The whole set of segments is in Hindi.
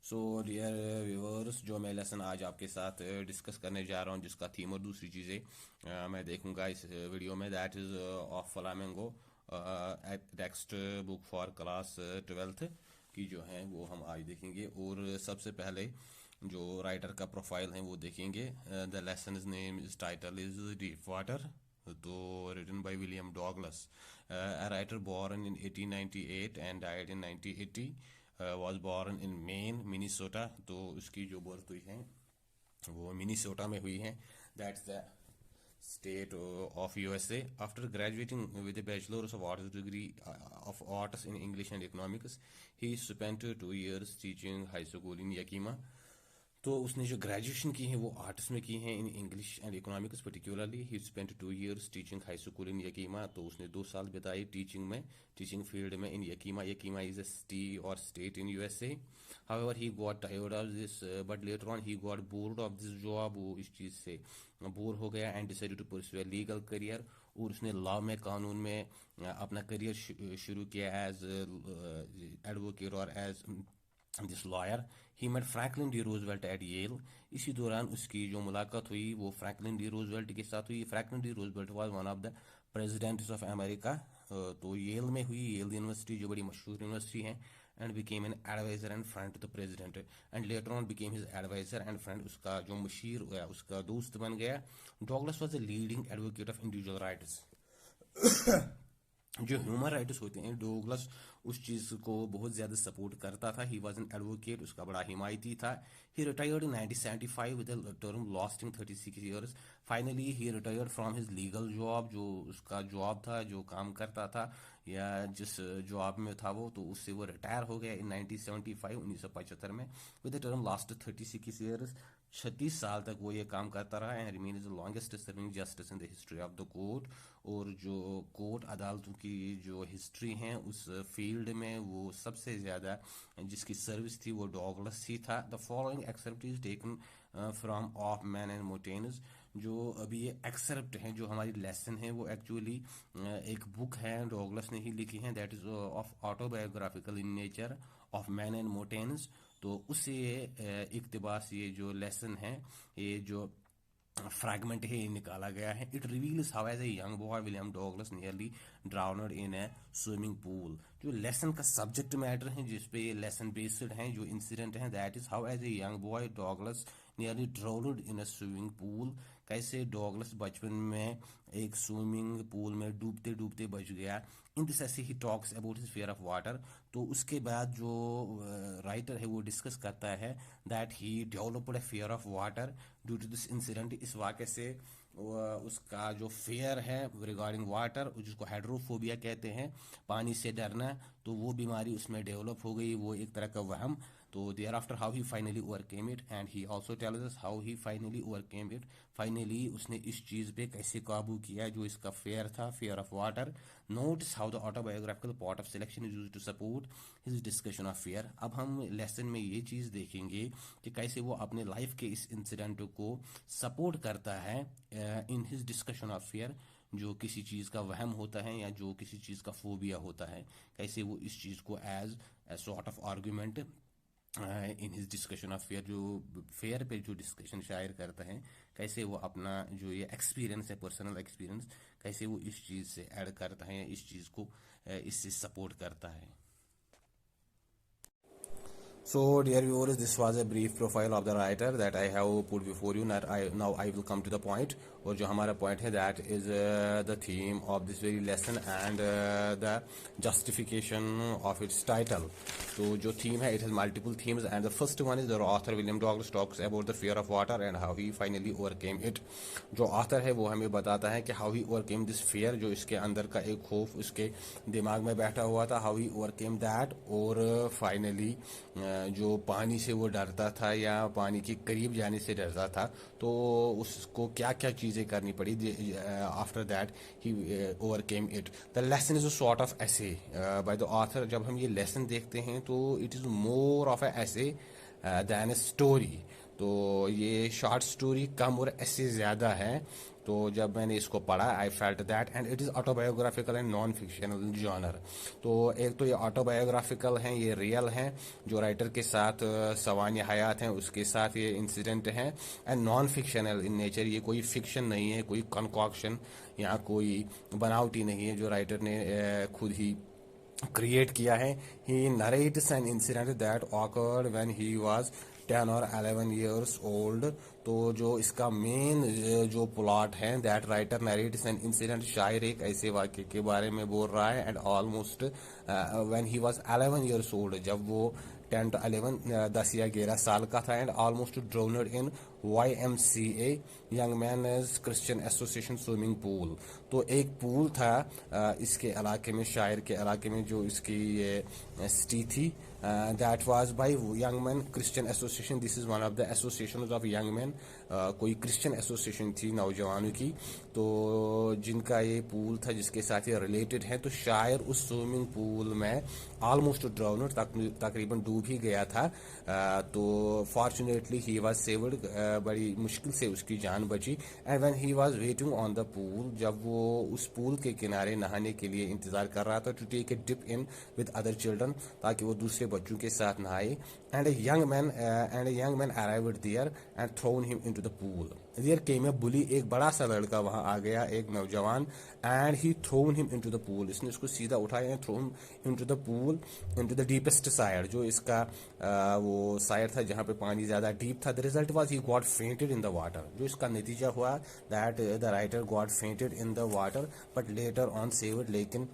सो डियर व्यूअर्स, जो मैं लेसन आज आपके साथ डिस्कस करने जा रहा हूँ, जिसका थीम और दूसरी चीज़ें मैं देखूंगा इस वीडियो में, that is of flamingo text book for class 12th की जो है वो हम आज देखेंगे। और सबसे पहले जो राइटर का प्रोफाइल है वो देखेंगे। The lesson name is title is deep water, तो written by William Douglas, a writer born in 1898 and died in 1980, was born in Maine, Minnesota. तो उसकी जो बर्थ हुई है वो मिनीसोटा में हुई है। That's the state of USA. After graduating with a bachelor's of arts degree of arts in English and economics, he spent 2 years teaching high school in Yakima. तो उसने जो ग्रेजुएशन की है वो आर्ट्स में की है in English and economics particularly. He spent 2 years teaching high school in Yakima, तो उसने 2 साल बिताई टीचिंग में, टीचिंग फील्ड में in Yakima. Yakima is a city और state in USA. However he got tired of this, but later on he got bored of this job. वो इस चीज़ से बोर हो गया and decided to pursue legal career, और उसने लॉ में, कानून में अपना करियर शुरू किया एज एडवोकेट और as this lawyer. He met Franklin D Roosevelt at Yale. इसी दौरान उसकी जो मुलाकात हुई वो फ्रैंकलिन डी रोजवेल्ट के साथ हुई। Franklin D Roosevelt was one of the presidents of America. तो येल में हुई, येल यूनिवर्सिटी जो बड़ी मशहूर यूनिवर्सिटी है। And became an adviser and friend to the president, and later on became his adviser and friend. उसका जो मुशीर हुआ, उसका दोस्त बन गया। Douglas was the leading advocate of individual rights. जो ह्यूमन राइट्स होते हैं, डोगलस उस चीज़ को बहुत ज़्यादा सपोर्ट करता था। ही वॉज एन एडवोकेट, उसका बड़ा हिमायती था। He retired in 1975 with a term lasting 36 years. Finally he retired from his legal job. जो उसका जॉब था, जो काम करता था या जिस जॉब में था वो, तो उससे वो रिटायर हो गया इन 1975 में, with a term last 36 years. 36 साल तक वो ये काम करता रहा and remain is the longest serving justice in the history of the court. और जो कोर्ट अदालतों की जो हिस्ट्री है उस फील्ड में वो सबसे ज़्यादा जिसकी सर्विस थी वो डॉगलस ही था। The following excerpt is taken from of man and mountains. जो अभी ये एक्सेप्ट है, जो हमारी लेसन है, वो एक्चुअली एक बुक है, डॉगलस ने ही लिखी है, that is of autobiographical in nature of man and mountains. तो उससे इक्तबास ये जो लेसन है, ये जो फ्रैगमेंट है, ये निकाला गया है। It reveals how as a young boy William Douglas nearly drowned in a swimming pool. जो लेसन का सब्जेक्ट मैटर है, जिस पे ये लेसन बेस्ड है, जो इंसिडेंट है, that is how as a young boy Douglas nearly drowned in a swimming pool. कैसे डॉगलस बचपन में एक स्विमिंग पूल में डूबते डूबते बच गया। इन दिस ऐसे he talks about his fear of water. तो उसके बाद जो राइटर है वो डिस्कस करता है that he developed a fear of water due to this incident. इस वाक़े से उसका जो फेयर है रिगार्डिंग वाटर, जिसको हाइड्रोफोबिया कहते हैं, पानी से डरना, तो वो बीमारी उसमें डेवलप हो गई, वो एक तरह का वहम। तो thereafter how he finally overcame it, and he also tells us how he finally overcame it. Finally उसने इस चीज़ पे कैसे काबू किया जो इसका फेयर था, fear of water. Notice how the autobiographical part of selection is used to support his discussion of fear. अब हम लेसन में ये चीज़ देखेंगे कि कैसे वो अपने लाइफ के इस इंसिडेंट को सपोर्ट करता है इन हिज डिस्कशन ऑफ फेयर। जो किसी चीज़ का वहम होता है या जो किसी चीज़ का फोबिया होता है, कैसे वो इस चीज़ को as a sort of argument in his discussion of fear, जो फेयर पे जो डिस्कशन शायर करता है, कैसे वो अपना जो ये एक्सपीरियंस है, पर्सनल एक्सपीरियंस, कैसे वो इस चीज़ से ऐड करता है या इस चीज़ को इससे सपोर्ट करता है। So, dear viewers, this was a brief profile of the writer that I have put before you. Now I will come to the point. और जो हमारा point है, that is the theme of this very lesson and the justification of its title. तो जो theme है, it has multiple themes, and the first one is the author William Douglas talks about the fear of water and how he finally overcame it. जो author है वो हमें बताता है कि how he overcame this fear, जो इसके अंदर का एक खौफ उसके दिमाग में बैठा हुआ था, how he overcame that, और finally जो पानी से वो डरता था या पानी के करीब जाने से डरता था, तो उसको क्या क्या चीज़ें करनी पड़ी। After that he overcame it. The lesson is a sort of ऐसे बाय द ऑथर। जब हम ये लेसन देखते हैं तो इट इज़ मोर ऑफ ए ऐसे दैन ए स्टोरी। तो ये शॉर्ट स्टोरी कम और ऐसे ज़्यादा है। तो जब मैंने इसको पढ़ा I felt that and it is autobiographical and non fictional genre. तो एक तो ये ऑटोबायोग्राफिकल हैं, ये रियल हैं, जो राइटर के साथ सवानी हयात हैं उसके साथ ये इंसिडेंट हैं, and non fictional in nature, ये कोई फिक्शन नहीं है, कोई कंकॉक्शन या कोई बनावटी नहीं है जो राइटर ने खुद ही क्रिएट किया है। He narrates an incident that occurred when he was 10 और 11 years old। तो जो इसका मेन जो प्लॉट है, that writer narrates an incident, शायर एक ऐसे वाक्य के बारे में बोल रहा है, and almost when he was 11 years old, जब वो 10 to 11 10 या 11 साल का था, and almost drowned in YMCA young man Christian association swimming pool. तो एक पूल था इसके इलाके में, शायर के इलाके में, जो इसकी सिटी थी, that was by young man Christian association. This is one of the association of young man, कोई क्रिश्चियन एसोसिएशन थी नौजवानों की, तो जिनका ये पूल था जिसके साथ ये रिलेटेड है। तो शायर उस स्विमिंग पूल में ऑलमोस्ट ड्राउन्ड, तकरीबन डूब ही गया था। तो फॉर्चुनेटली ही वाज सेव्ड, बड़ी मुश्किल से उसकी जान बची। And when he was waiting on the pool, जब वो उस पूल के किनारे नहाने के लिए इंतजार कर रहा था, to take a dip in with other children, ताकि वो दूसरे बच्चों के साथ नहाए, and a young man arrived there and thrown him into the pool. There came a bully, एक बड़ा सा लड़का वहां आ गया, एक नौजवान, and he thrown him into the pool, इसने उसको सीधा उठाया and thrown into the pool, into the deepest side, जो इसका वो साइड था जहां पे पानी ज्यादा डीप था। The result was he got fainted in the water, जो इसका नतीजा हुआ that the writer got fainted in the water but later on saved. लेकिन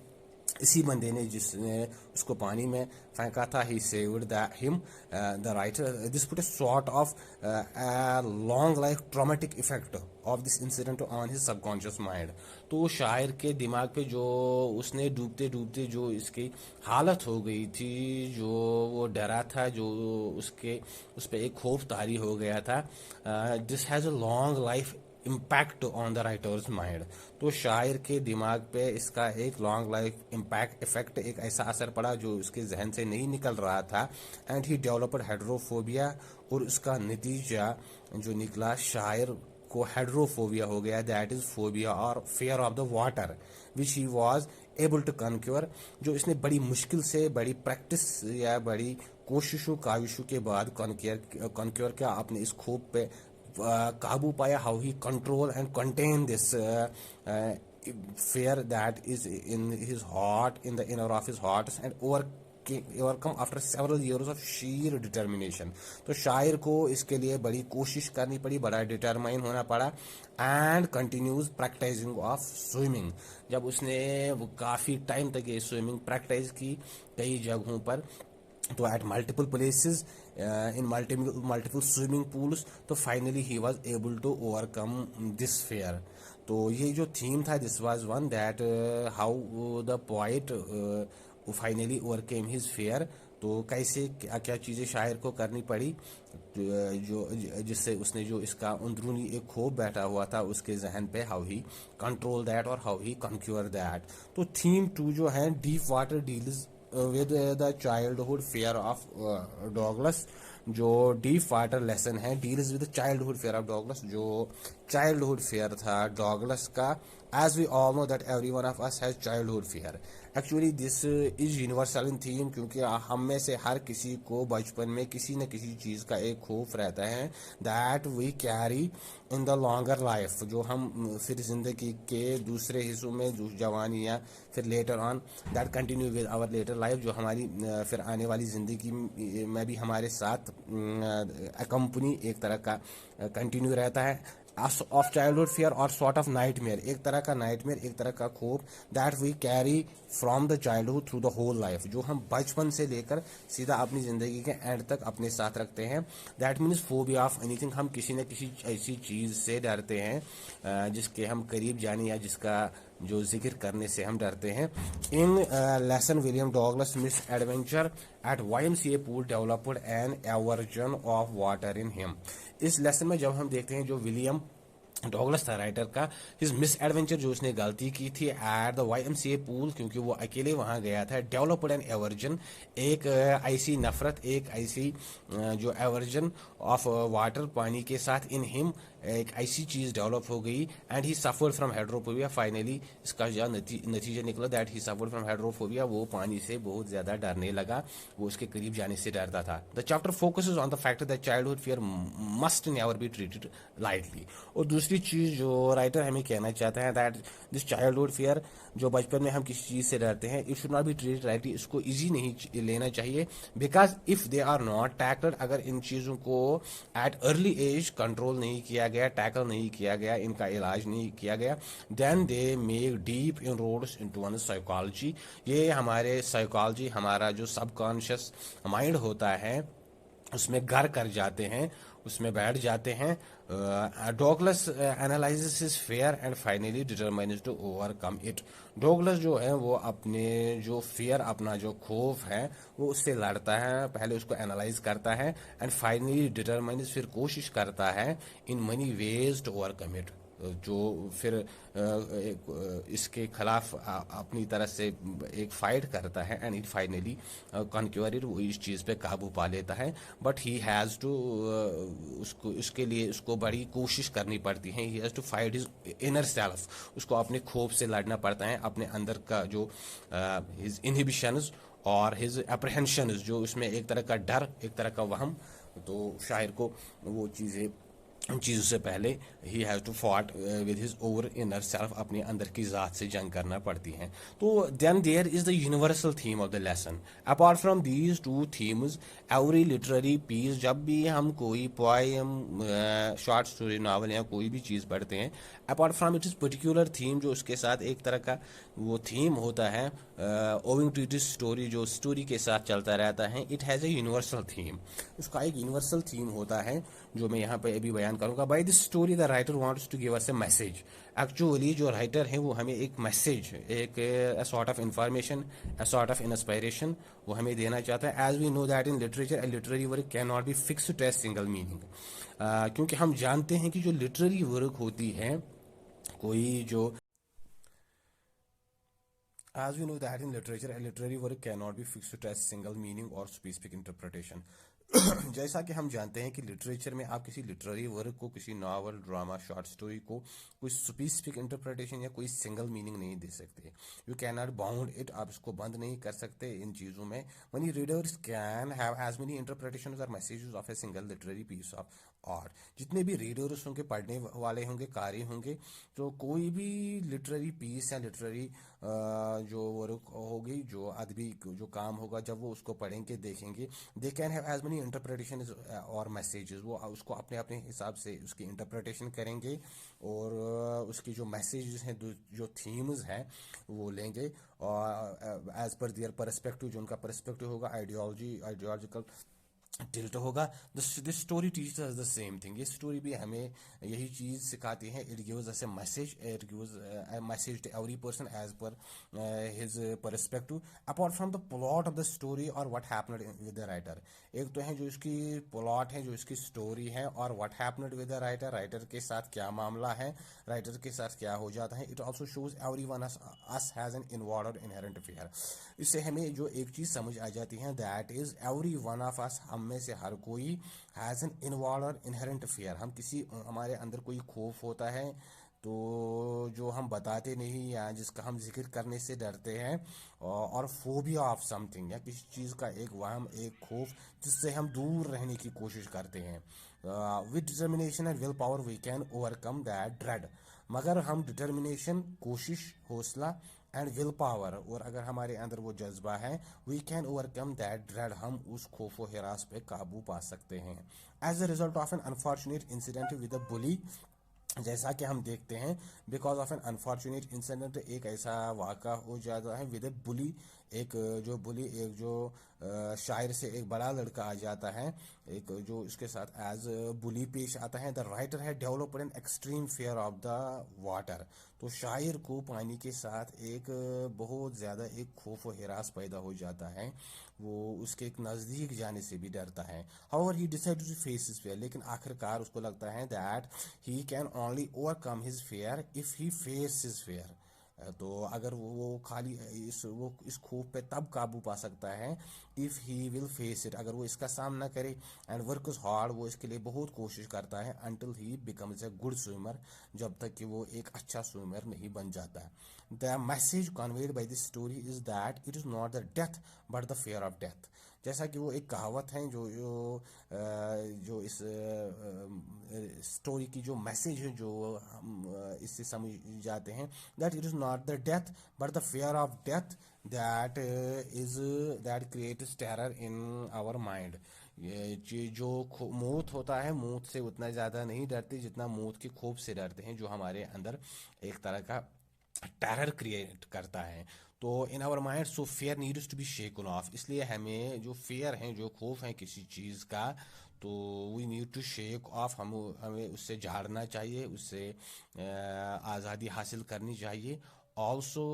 इसी बंदे ने जिसने उसको पानी में फेंका था, he saved him the writer. This put a sort of long life traumatic effect of this incident on his subconscious mind. तो शायर के दिमाग पे जो उसने डूबते डूबते जो इसकी हालत हो गई थी, जो वो डरा था, जो उस पे एक खौफ तारी हो गया था, this has a long life impact on the writers mind. तो शायर के दिमाग पे इसका एक लॉन्ग लाइफ इम्पैक्ट इफेक्ट, एक ऐसा असर पड़ा जो उसके जहन से नहीं निकल रहा था, एंड ही डेवलप्ड हाइड्रोफोबिया। और उसका नतीजा जो निकला, शायर को हाइड्रोफोबिया हो गया, दैट इज फोबिया और fear of the water, which he was able to conquer, जो इसने बड़ी मुश्किल से, बड़ी प्रैक्टिस या बड़ी कोशिशों काविशों के बाद कन्क्योर किया, अपने इस खौफ पे काबू पाया। How he control and contain this fear that is in his heart, in the inner of his heart, and overcome after several years of sheer determination। तो शायर को इसके लिए बड़ी कोशिश करनी पड़ी, बड़ा डिटरमाइन होना पड़ा, and continues practising of swimming. जब उसने वो काफ़ी टाइम तक ये स्विमिंग प्रैक्टिस की कई जगहों पर, तो at multiple places in multiple swimming pools, तो finally he was able to overcome this fear. तो ये जो थीम था, this was one that how the poet finally overcame his fear. तो कैसे क्या क्या चीज़ें शायर को करनी पड़ी, जो जिससे उसने जो इसका अंदरूनी एक खौफ बैठा हुआ था उसके जहन पे, हाउ ही कंट्रोल दैट और हाउ ही कन्क्योर दैट। तो थीम 2 जो है, deep water deals with the childhood fear of Douglas. जो डीप वाटर लेसन है, deals with childhood fear of Douglas, जो चाइल्डहुड फेयर था डॉगलस का। As we all know that every one of us has childhood fear. Actually this is universal in theme, क्योंकि हम में से हर किसी को बचपन में किसी न किसी चीज़ का एक खौफ रहता है, that we carry in the longer life, जो हम फिर जिंदगी के दूसरे हिस्सों में, जवानी या फिर later on, that continue with hour Later Life, जो हमारी फिर आने वाली ज़िंदगी में भी हमारे साथ कंपनी एक तरह का कंटिन्यू रहता है। ऑफ चाइल्डहुड फियर और सॉर्ट ऑफ नाइटमेयर, एक तरह का नाइटमेयर, एक तरह का खौफ, that we carry from the childhood through the whole life, जो हम बचपन से लेकर सीधा अपनी ज़िंदगी के एंड तक अपने साथ रखते हैं। That means phobia of anything, हम किसी न किसी ऐसी चीज़ से डरते हैं जिसके हम करीब जाने या जिसका जो जिक्र करने से हम डरते हैं। In lesson William Douglas misadventure at YMCA pool developed an aversion of water in him. इस लेसन में जब हम देखते हैं जो विलियम डॉगलस था राइटर का, हिज मिस एडवेंचर, जो उसने गलती की थी एट द YMCA पूल, क्योंकि वो अकेले वहां गया था, डेवलप्ड एन एवर्जन, एक ऐसी नफरत, एक ऐसी जो एवर्जन ऑफ वाटर, पानी के साथ, इन हिम एक ऐसी चीज डेवलप हो गई, and he suffered from hydrophobia. Finally इसका जो नतीजा निकला that he suffered from hydrophobia, वो पानी से बहुत ज्यादा डरने लगा, वो उसके करीब जाने से डरता था। The chapter focuses on the fact that childhood fear must never be treated lightly. और दूसरी चीज जो राइटर हमें कहना चाहता है दैट दिस चाइल्डहुड फियर, जो बचपन में हम किसी चीज से डरते हैं, it should not be treated lightly, इसको इजी नहीं लेना चाहिए, because if they are not tackled, अगर इन चीजों को एट अर्ली एज कंट्रोल नहीं किया गया, टैकल नहीं किया गया, इनका इलाज नहीं किया गया, then they make deep inroads into one psychology, ये हमारे साइकोलॉजी, हमारा जो सबकॉन्शियस माइंड होता है उसमें घर कर जाते हैं, उसमें बैठ जाते हैं। Douglas analyses his fear and finally determines to overcome it. Douglas जो है वो अपने जो फियर, अपना जो खौफ है, वो उससे लड़ता है, पहले उसको एनालाइज करता है, एंड फाइनली डिटरमाइन्स, फिर कोशिश करता है in many ways to overcome it, जो फिर इसके खिलाफ अपनी तरह से एक फाइट करता है, एंड इट फाइनली कॉन्क्योर, वो इस चीज़ पे काबू पा लेता है। बट ही हैज़ टू, उसको इसके लिए उसको बड़ी कोशिश करनी पड़ती है, he has to fight his inner self, उसको अपने खौफ से लड़ना पड़ता है, अपने अंदर का जो हिज इनहिबिशंस और हिज अप्रहेंशंस, जो उसमें एक तरह का डर, एक तरह का वहम, तो शायर को वो चीज़ें, उन चीज़ों से पहले he have to fought with his over inner self, अपने अंदर की ज़ात से जंग करना पड़ती है। तो then there is the universal theme of the lesson. Apart from these two themes, every literary piece, जब भी हम कोई पोएम, शॉर्ट स्टोरी, नावल या कोई भी चीज़ पढ़ते हैं, apart from it is particular theme, जो उसके साथ एक तरह का वो थीम होता है, ओविंग टू इट स्टोरी, जो स्टोरी के साथ चलता रहता है, it has a universal theme, उसका एक यूनिवर्सल थीम होता है, जो मैं यहाँ पे अभी बयान करूँगा। By this story the writer wants to give us a message. Actually जो राइटर है वो हमें एक मैसेज, एक sort of information, sort of inspiration वो हमें देना चाहता है। As we know that in literature a literary work can not be fixed to a single meaning, क्योंकि हम जानते हैं कि जो लिटरेरी वर्क होती है, कोई जो, as we know that in literature a literary work cannot be fixed to a single meaning or specific interpretation। जैसा कि हम जानते हैं कि लिटरेचर में आप किसी लिटरेरी वर्क को, किसी नावल, ड्रामा, शॉर्ट स्टोरी को कोई स्पेसिफिक इंटरप्रिटेशन या कोई सिंगल मीनिंग नहीं दे सकते, you can not bound it, आप इसको बंद नहीं कर सकते इन चीज़ों में। Many readers can have as many interpretations और messages of a single literary piece of art. जितने भी रीडर्स होंगे, पढ़ने वाले होंगे, कारी होंगे, तो कोई भी लिटरेरी पीस या लिटरेरी जो वर्क होगी, जो अदबी जो काम होगा, जब वो उसको पढ़ेंगे, देखेंगे, they can have as many interpretation और मैसेजेस, वो उसको अपने अपने हिसाब से उसकी इंटरप्रिटेशन करेंगे, और उसकी जो मैसेजेस हैं, जो थीम्स हैं, वो लेंगे, और एज पर देयर परस्पेक्टिव, जो उनका परस्पेक्टिव होगा, आइडियोलॉजिकल टिल्ट होगा। This story teaches us the same thing, ये स्टोरी भी हमें यही चीज़ सिखाती है। It gives us a message, it gives a message to every person as per his perspective, apart from the plot of the story और what happened with the writer. एक तो है जो इसकी प्लॉट है, जो इसकी स्टोरी है, और what happened with the writer, writer के साथ क्या मामला है, राइटर के साथ क्या हो जाता है। It also shows every one us has an involve inherent fear. इससे हमें जो एक चीज़ समझ आ जाती है, that is every one of अस, हम में से हर कोई, has an involve inherent fear, हम किसी, हमारे अंदर कोई खौफ होता है, तो जो हम बताते नहीं, या जिसका हम जिक्र करने से डरते हैं, और फोबिया ऑफ समथिंग, या किसी चीज़ का एक वहम, एक खौफ, जिससे हम दूर रहने की कोशिश करते हैं। With determination and will power we can overcome that dread. मगर हम डिटर्मिनेशन, कोशिश, हौसला, एंड विल पावर, और अगर हमारे अंदर वो जज्बा है, we can overcome that dread, हम उस खौफ व हिरास पे काबू पा सकते हैं। As a result of an unfortunate incident with a bully, जैसा कि हम देखते हैं, because of an unfortunate incident, एक ऐसा वाक़ा हो जाता है विद ए बुली, एक जो बुली, एक जो शायर से एक बड़ा लड़का आ जाता है, एक जो इसके साथ एज बुली पेश आता है। द राइटर है developed an extreme fear of the water. तो शायर को पानी के साथ एक बहुत ज़्यादा एक खौफ व हिरास पैदा हो जाता है, वो उसके एक नज़दीक जाने से भी डरता है। However he decided to face his fear, लेकिन आखिरकार उसको लगता है that he can only overcome his fear if he face his fear. तो अगर वो खाली इस खौफ पे तब काबू पा सकता है if he will face it, अगर वो इसका सामना करे एंड वर्क हार्ड, वो इसके लिए बहुत कोशिश करता है, until he becomes a good swimmer, जब तक कि वो एक अच्छा स्विमर नहीं बन जाता। The message conveyed by this story is that it is not the death but the fear of death. जैसा कि वो एक कहावत है जो इस स्टोरी की जो मैसेज है जो हम इससे समझ जाते हैं, that it is not the death but the fear of death that is that creates terror in our mind. ये जो मौत होता है, मौत से उतना ज़्यादा नहीं डरते जितना मौत के खौफ से डरते हैं, जो हमारे अंदर एक तरह का टेरर क्रिएट करता है। तो in our mind so fear needs to be shaken off, इसलिए हमें जो फेयर हैं, जो खौफ है किसी चीज़ का, तो we need to shake off, हमें उससे झाड़ना चाहिए, उससे आज़ादी हासिल करनी चाहिए। ऑल्सो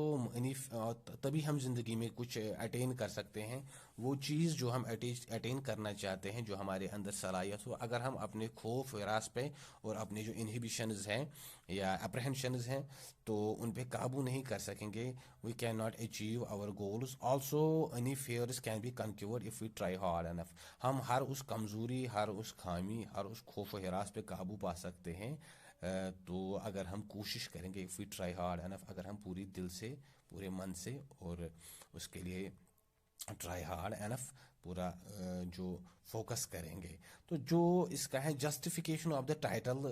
तभी हम जिंदगी में कुछ अटेन कर सकते हैं, वो चीज़ जो हम अटेन करना चाहते हैं, जो हमारे अंदर सलाहियत हो। अगर हम अपने खौफ वरास पे और अपने जो इनहिबिशंस हैं या अप्रहेंशंस हैं, तो उन पे काबू नहीं कर सकेंगे, we can not achieve our goals. Also any fears can be conquered if we try hard enough. हम हर उस कमज़ोरी, हर उस खामी, हर उस खौफ हिरास पे काबू पा सकते हैं, तो अगर हम कोशिश करेंगे, if we try hard enough, अगर हम पूरी दिल से, पूरे मन से और उसके लिए ट्राई हार्ड एनफ पूरा जो फोकस करेंगे। तो जो इसका है justification of the title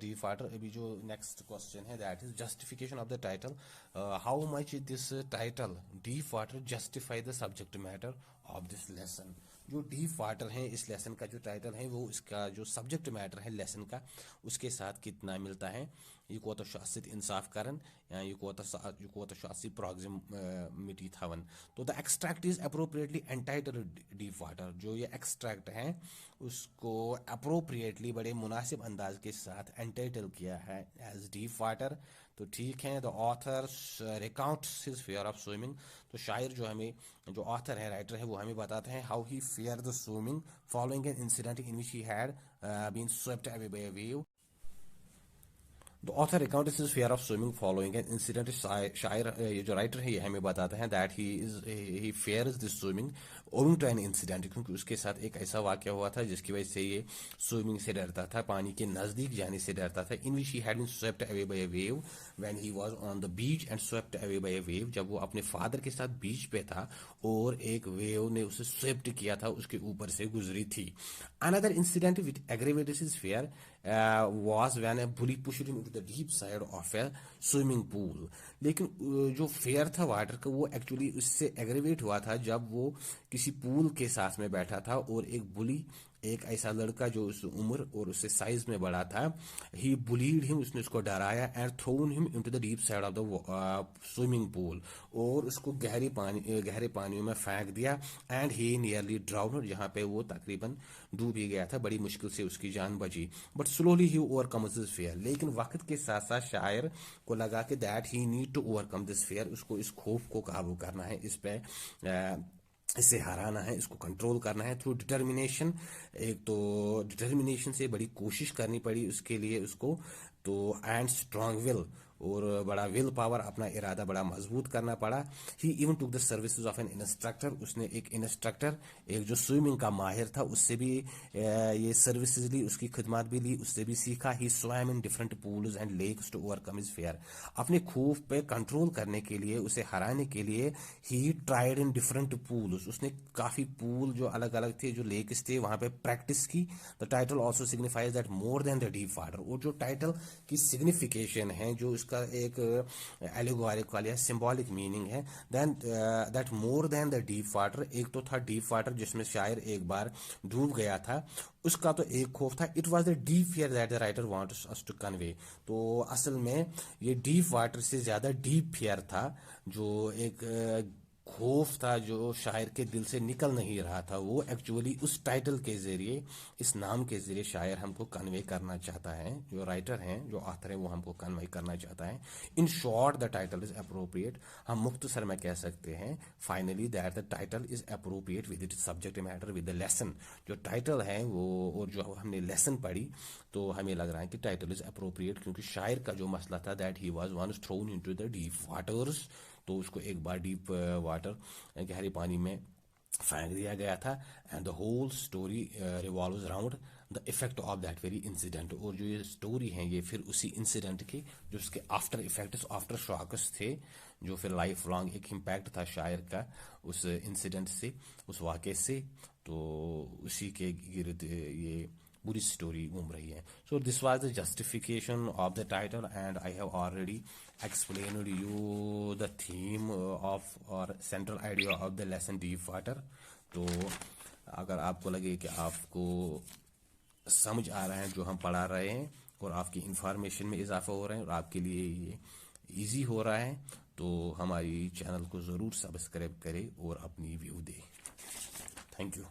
deep water, अभी जो नेक्स्ट क्वेश्चन है that is justification of the title, how much this title deep water justify the subject matter of this lesson. जो डी फाटर है, इस लेसन का जो टाइटल है, वो इसका जो सब्जेक्ट मैटर है लेसन का, उसके साथ कितना मिलता है। ये कोता शासित इंसाफ करन या ये कोता शासित प्रॉक्सिमिटी थावन। तो the extract is appropriately entitled deep water, जो ये एक्सट्रैक्ट है उसको अप्रोप्रिएटली बड़े मुनासिब अंदाज के साथ एंटाइटल किया है एज डीप वाटर। तो ठीक है, the author recounts his fear of swimming. तो शायर जो हमें, जो ऑथर है, राइटर है, वो हमें बताते हैं how he fear the swimming following an incident in which he had been swept away by a wave. The author recounts his fear of swimming following an incident. शायर, ये जो राइटर है, ये हमें बताता है that he fears this swimming owing to an incident, क्योंकि उसके साथ एक ऐसा वाक़या हुआ था जिसकी वजह से ये स्विमिंग से डरता था, पानी के नज़दीक जाने से डरता था। In which he had been swept away by a wave when he was on the beach and swept away by a wave, जब वो अपने फादर के साथ बीच पे था और एक वेव ने उसे स्वेप्ट किया था, उसके ऊपर से गुजरी थी। Another incident which aggravated his fear was when a bully pushed him into the deep side of a swimming pool। लेकिन जो फेयर था वाटर का, वो एक्चुअली उससे एग्रीवेट हुआ था जब वो किसी पूल के साथ में बैठा था और एक बुली, एक ऐसा लड़का जो उस उम्र और उससे साइज में बड़ा था, ही बुलीड हिम, उसने उसको डराया and thrown him into the deep side of the swimming pool, और उसको गहरे पानियों में फेंक दिया। एंड ही नियरली ड्राउन्ड, जहाँ पे वो तकरीबन डूब ही गया था, बड़ी मुश्किल से उसकी जान बची। But slowly he overcomes this fear, लेकिन वक्त के साथ साथ शायर को लगा कि that he need to overcome this fear, उसको इस खौफ को काबू करना है, इस पे इसे हराना है, इसको कंट्रोल करना है थ्रू डिटर्मिनेशन। एक तो डिटर्मिनेशन से बड़ी कोशिश करनी पड़ी उसके लिए उसको, तो एंड स्ट्रांग विल, और बड़ा विल पावर, अपना इरादा बड़ा मजबूत करना पड़ा। He even took the services of an instructor, उसने एक इंस्ट्रक्टर, एक जो स्विमिंग का माहिर था, उससे भी ये सर्विसेज ली, उसकी खिदमत भी ली, उससे भी सीखा। He swam in different pools and lakes to overcome his fear, अपने खौफ पे कंट्रोल करने के लिए, उसे हराने के लिए he tried in different pools, उसने काफ़ी पूल जो अलग अलग थे, जो लेक्स थे, वहाँ पे प्रैक्टिस की। The title also signifies that more than the deep water, और जो टाइटल की सिग्निफिकेशन है, जो इसका एक एलिगोरिकल या सिंबॉलिक मीनिंग है, then that more than the deep water, एक तो था डीप वाटर जिसमें शायर एक बार डूब गया था, उसका तो एक खौफ था। It was the deep fear that the writer wants us to convey, तो असल में ये डीप वाटर से ज़्यादा डीप फियर था, जो एक खौफ था जो शायर के दिल से निकल नहीं रहा था, वो एक्चुअली उस टाइटल के ज़रिए, इस नाम के ज़रिए शायर हमको कन्वे करना चाहता है, जो राइटर हैं, जो ऑथर है, वो हमको कन्वे करना चाहता है। In short the title is appropriate. हम मुख्तसर में कह सकते हैं finally that the title is appropriate with it subject matter with the lesson. जो टाइटल है वो, और जो हमने लेसन पढ़ी, तो हमें लग रहा है कि टाइटल इज़ अप्रोप्रिएट, क्योंकि शायर का जो मसला था that he was once thrown into the deep waters, तो उसको एक बार डीप वाटर, गहरे पानी में फेंक दिया गया था। And the whole story revolves around the effect of that very incident. और जो ये स्टोरी है ये फिर उसी इंसिडेंट के, जो उसके आफ्टर इफेक्ट्स, आफ्टर शॉक्स थे, जो फिर लाइफ लॉन्ग एक इम्पैक्ट था शायर का उस इंसिडेंट से, उस वाक़े से, तो उसी के गिर्द ये पूरी स्टोरी घूम रही है। So this was the justification of the title and I have already explained you the theme of और central idea of the lesson deep water। तो अगर आपको लगे कि आपको समझ आ रहा है जो हम पढ़ा रहे हैं, और आपकी इंफॉर्मेशन में इजाफा हो रहा है, और आपके लिए ये इजी हो रहा है, तो हमारी चैनल को ज़रूर सब्सक्राइब करें और अपनी व्यू दें। Thank you.